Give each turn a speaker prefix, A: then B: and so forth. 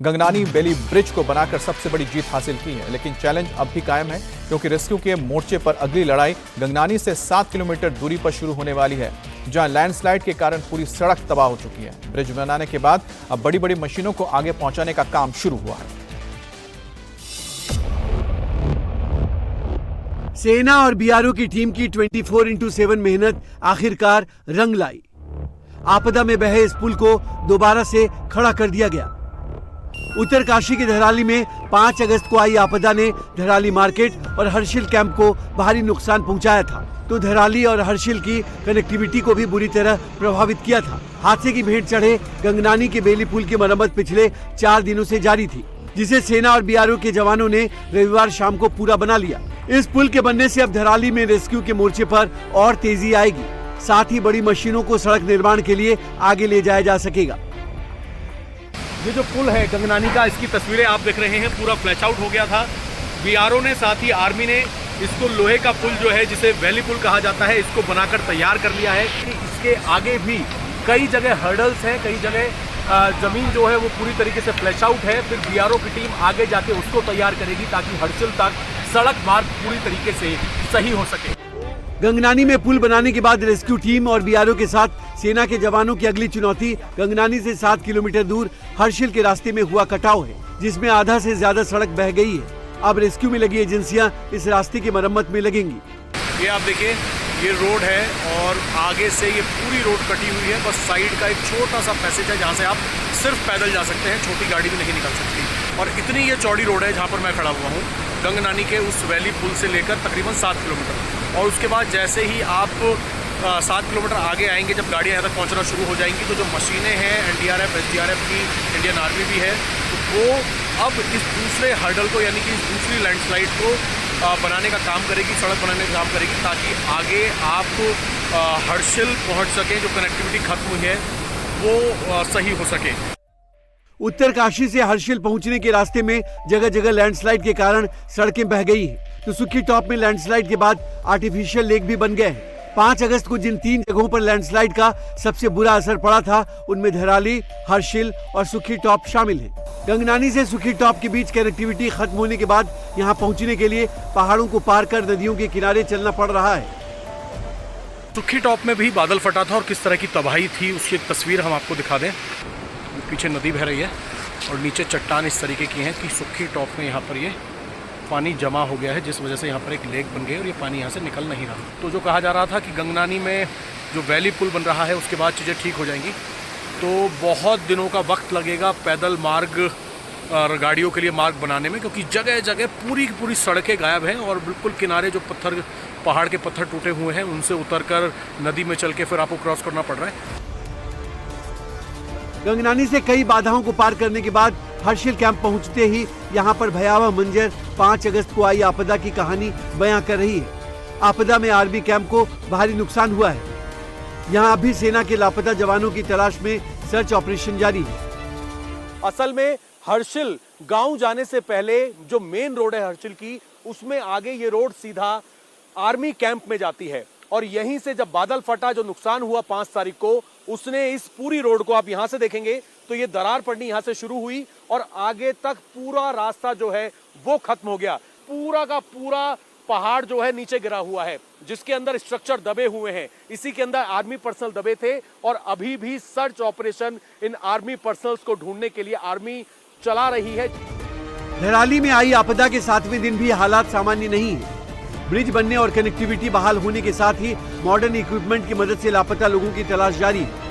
A: गंगनानी बेली bridge को बनाकर सबसे बड़ी जीत हासिल की है, लेकिन चैलेंज अब भी कायम है क्योंकि रेस्क्यू के मोर्चे पर अगली लड़ाई गंगनानी से 7 किलोमीटर दूरी पर शुरू होने वाली है, जहां लैंडस्लाइड के कारण पूरी सड़क तबाह हो चुकी है। ब्रिज बनाने के बाद अब बड़ी बड़ी मशीनों को आगे पहुंचाने का काम शुरू हुआ है।
B: सेना और बीआरओ की टीम की 24x7 मेहनत आखिरकार रंग लाई। आपदा में बहे इस पुल को दोबारा से खड़ा कर दिया गया। उत्तरकाशी के धराली में 5 अगस्त को आई आपदा ने धराली मार्केट और हर्षिल कैंप को भारी नुकसान पहुंचाया था, तो धराली और हर्षिल की कनेक्टिविटी को भी बुरी तरह प्रभावित किया था। हादसे की भेंट चढ़े गंगनानी के बेली पुल की मरम्मत पिछले 4 दिनों से जारी थी, जिसे सेना और बीआरओ के जवानों ने रविवार शाम को पूरा बना लिया। इस पुल के बनने से अब धराली में रेस्क्यू के मोर्चे पर और तेजी आएगी, साथ ही बड़ी मशीनों को सड़क निर्माण के लिए आगे ले जाया जा सकेगा।
C: ये जो पुल है गंगनानी का, इसकी तस्वीरें आप देख रहे हैं, पूरा फ्लैश आउट हो गया था। बीआरओ ने साथ ही आर्मी ने इसको लोहे का पुल जो है, जिसे वैली पुल कहा जाता है, इसको बनाकर तैयार कर लिया है कि इसके आगे भी कई जगह हर्डल्स हैं, कई जगह जमीन जो है वो पूरी तरीके से फ्लैश आउट है। फिर बीआरओ की टीम आगे जाके उसको तैयार करेगी ताकि हर्षिल तक सड़क मार्ग पूरी तरीके से सही हो सके।
B: गंगनानी में पुल बनाने के बाद रेस्क्यू टीम और बीआरओ के साथ सेना के जवानों की अगली चुनौती गंगनानी से 7 किलोमीटर दूर हर्षिल के रास्ते में हुआ कटाव है, जिसमें आधा से ज्यादा सड़क बह गई है। अब रेस्क्यू में लगी एजेंसियां इस रास्ते की मरम्मत में लगेंगी।
C: ये आप देखिए, ये रोड है और आगे से ये पूरी रोड कटी हुई है। बस साइड का एक छोटा सा पैसेज है जहाँ से आप सिर्फ पैदल जा सकते हैं, छोटी गाड़ी भी नहीं निकल सकती। और इतनी ये चौड़ी रोड है जहाँ पर मैं खड़ा हुआ हूँ, गंगनानी के उस वैली पुल से लेकर तकरीबन 7 किलोमीटर। और उसके बाद जैसे ही आप 7 किलोमीटर आगे आएंगे, जब गाड़ियाँ यहाँ तक पहुँचना शुरू हो जाएंगी, तो जो मशीनें हैं एनडीआरएफ, एसडीआरएफ की, इंडियन आर्मी भी है, तो वो अब इस दूसरे हर्डल को, यानी कि इस दूसरी लैंडस्लाइड को बनाने का काम करेगी, सड़क बनाने का काम करेगी, ताकि आगे आप हर्षिल पहुँच सकें। जो कनेक्टिविटी खत्म हुई है वो सही हो सके।
B: उत्तरकाशी से हर्षिल पहुंचने के रास्ते में जगह जगह लैंडस्लाइड के कारण सड़कें बह गई हैं, तो सुखी टॉप में लैंडस्लाइड के बाद आर्टिफिशियल लेक भी बन गए हैं। 5 अगस्त को जिन 3 जगहों पर लैंडस्लाइड का सबसे बुरा असर पड़ा था, उनमें धराली, हर्षिल और सुखी टॉप शामिल हैं। गंगनानी से सुखी टॉप के बीच कनेक्टिविटी खत्म होने के बाद यहाँ पहुँचने के लिए पहाड़ों को पार कर नदियों के किनारे चलना पड़ रहा है।
C: सुखी टॉप में भी बादल फटा था और किस तरह की तबाही थी, उसकी एक तस्वीर हम आपको दिखा दें। पीछे नदी बह रही है और नीचे चट्टान इस तरीके की हैं कि सुखी टॉप में यहाँ पर ये पानी जमा हो गया है, जिस वजह से यहाँ पर एक लेक बन गई और ये पानी यहाँ से निकल नहीं रहा। तो जो कहा जा रहा था कि गंगनानी में जो वैली पुल बन रहा है उसके बाद चीज़ें ठीक हो जाएंगी, तो बहुत दिनों का वक्त लगेगा पैदल मार्ग और गाड़ियों के लिए मार्ग बनाने में, क्योंकि जगह जगह पूरी की पूरी सड़कें गायब हैं और बिल्कुल किनारे जो पत्थर, पहाड़ के पत्थर टूटे हुए हैं, उनसे उतरकर नदी में चल के फिर आपको क्रॉस करना पड़ रहा है।
B: गंगनानी से कई बाधाओं को पार करने के बाद हर्षिल कैंप पहुंचते ही यहां पर भयावह मंजर 5 अगस्त को आई आपदा की कहानी बयां कर रही है। आपदा में आर्मी कैंप को भारी नुकसान हुआ है। यहां अभी सेना के लापता जवानों की तलाश में सर्च ऑपरेशन जारी है।
D: असल में हर्षिल गांव जाने से पहले जो मेन रोड है हर्षिल की, उसमें आगे ये रोड सीधा आर्मी कैंप में जाती है और यहीं से जब बादल फटा, जो नुकसान हुआ 5 तारीख को, उसने इस पूरी रोड को, आप यहां से देखेंगे तो ये दरार पड़नी यहां से शुरू हुई और आगे तक पूरा रास्ता जो है वो खत्म हो गया। पूरा का पूरा पहाड़ जो है नीचे गिरा हुआ है, जिसके अंदर स्ट्रक्चर दबे हुए हैं। इसी के अंदर आर्मी पर्सनल दबे थे और अभी भी सर्च ऑपरेशन इन आर्मी पर्सनल्स को ढूंढने के लिए आर्मी चला रही है।
B: धराली में आई आपदा के 7वें दिन भी हालात सामान्य नहीं है। ब्रिज बनने और कनेक्टिविटी बहाल होने के साथ ही मॉडर्न इक्विपमेंट की मदद से लापता लोगों की तलाश जारी है।